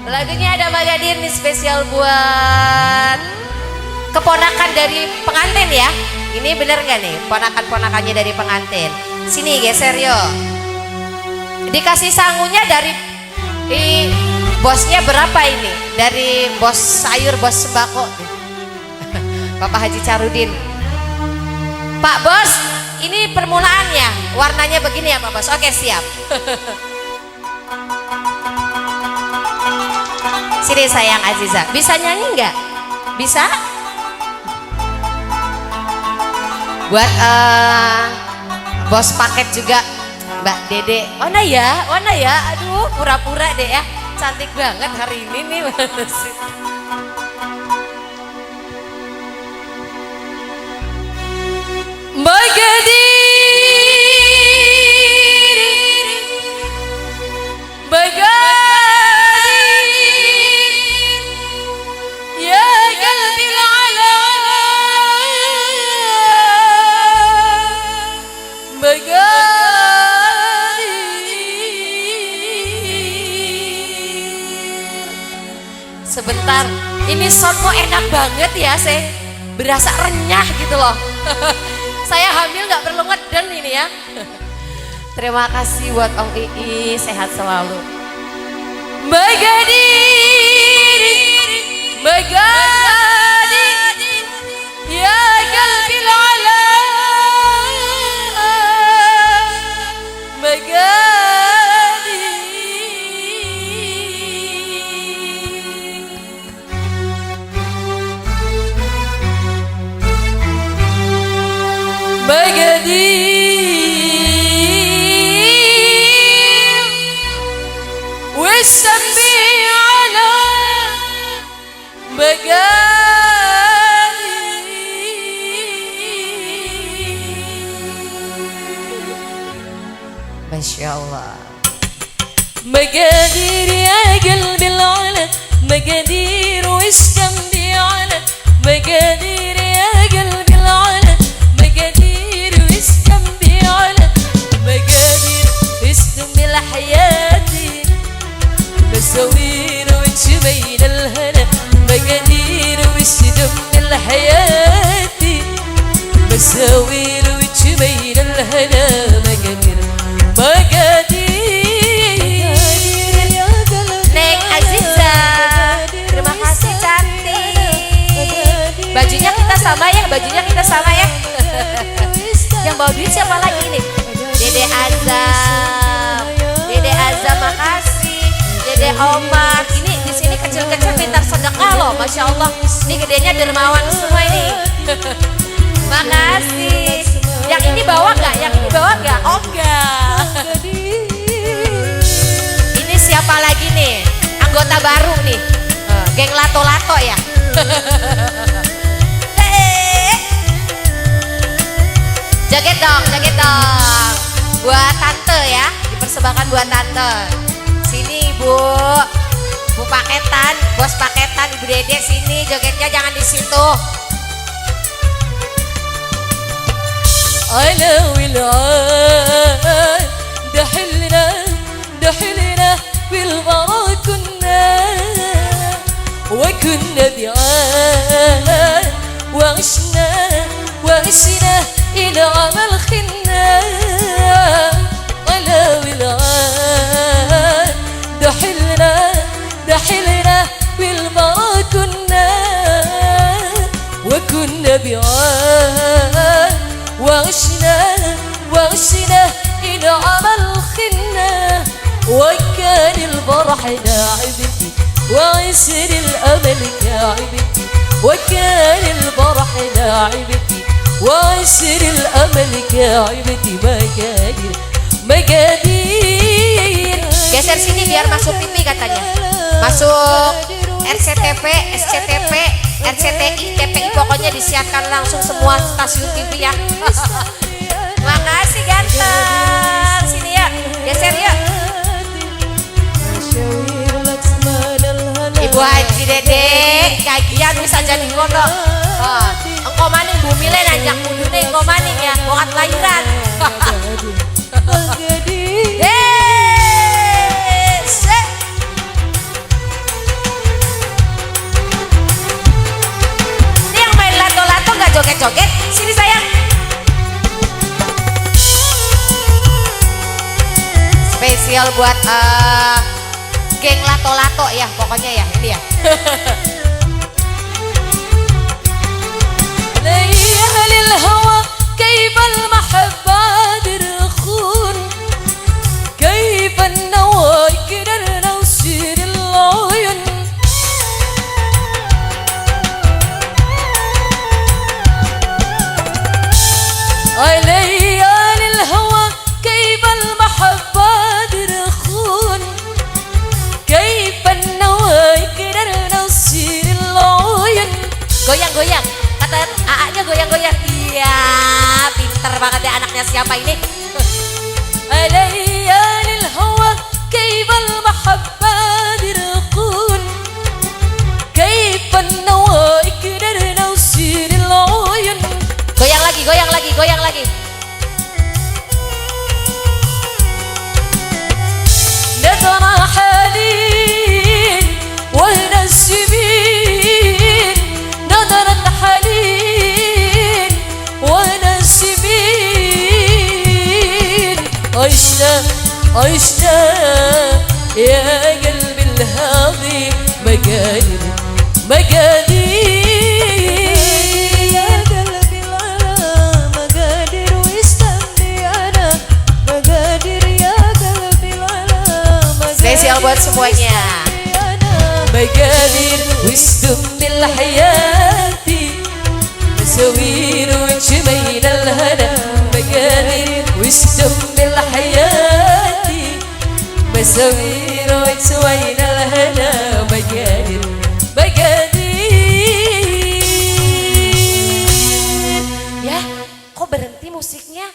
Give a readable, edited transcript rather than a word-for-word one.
Lagunya ada Magadir nih spesial buat keponakan dari pengantin ya. Ini bener gak nih ponakan-ponakannya dari pengantin? Sini geser yuk. Dikasih sangunya dari bosnya berapa ini? Dari bos sayur, bos sembako Bapak Haji Carudin. Pak Bos, ini permulaannya warnanya begini ya Pak Bos. Oke siap. Sini sayang Aziza, bisa nyanyi nggak? Bisa? Buat bos paket juga Mbak Dede. Ona ya, aduh pura-pura deh ya, cantik banget hari ini nih. Magadir, sebentar, ini soundmu enak banget ya, saya berasa renyah gitu loh. Saya hamil nggak perlu ngeden ini ya. Terima kasih buat Om Ii, sehat selalu. Magadir, Magadir, ya qalbil ala, Magadir. Magadir والسمي على Magadir. Masya Allah. Magadir ya qalbi ala, Magadir والسمي على Magadir ya qalbi ala, Magadir والسمي على Magadir استمل حياتي مساوير وجميل الهنا مقادير والسدم الحياتي مساوير وجميل الهنا مقادير Neng Aziza, terima kasih cantik. Bajunya kita sama ya, bajunya kita sama ya. Yang bawa duit siapa lagi nih? Dede Azam, Dede Azam makasih. Dede Omar, ini di sini kecil-kecil pintar sedekah loh, masya Allah. Ini gedenya dermawan semua ini. Makasih. Yang ini bawa nggak? Yang ini bawa nggak? Oh enggak. Ini siapa lagi nih? Anggota baru nih, geng lato-lato ya. Jaget dong, jaget dong. Buat tante ya, dipersembahkan buat tante. Sini ibu, bu paketan, bos paketan, ibu Dede sini, jogetnya jangan di situ. Ala wil'an, dahilna, dahilna, bilghara kunna, wa kunna bi'an, wa ishna, wa ishna, ila amal khinna. Ala wil'an, دحلنا دحلنا بالمرى كنا وكنا بعان وعشنا وعشنا إن عمل خنا وكان الفرح لاعبتي وعسر الأمل كاعبتي وكان الفرح لاعبتي وعسر الأمل كاعبتي مقادير مقادير. Geser sini biar masuk TV katanya. Masuk RCTV, SCTV, RCTI, TPI, pokoknya disiarkan langsung semua stasiun TV ya. Makasih ganteng. Sini ya, geser ya. Ibu Haji Dede, kagian bisa jadi ngono. Engkau maning bumi le nanjak mudune engkau maning ya, bokat lahiran. spesial buat geng lato-lato ya pokoknya ya ini ya. ليالي الهوى كيف المحبة درخون كيف النوى يقدرنا وسير العيون ليالي الهوى كيف المحبة درخون كيف النوى يقدرنا وسير العيون. Goyang-goyang, kata AA-nya goyang-goyang. Iya, pinter banget ya anaknya siapa ini. ليالي الهوى كيف المحبة درخون كيف النوى يقدرنا وسير العيون. Goyang lagi, goyang lagi, goyang lagi. نظرة حنين ونسمين نظرة حنين ونسمين عشنا عشنا يا قلبي الهاضي مقادير مقادير يا قلبي العلا مقادير واستني انا مقادير يا قلبي العلا Spesial buat semuanya. مقادير واسدم بالحياة مساوير وجميل الهنا مقادير واسدم بالحياة مساوير وجميل الهنا مقادير مقادير. Ya, kok berhenti musiknya?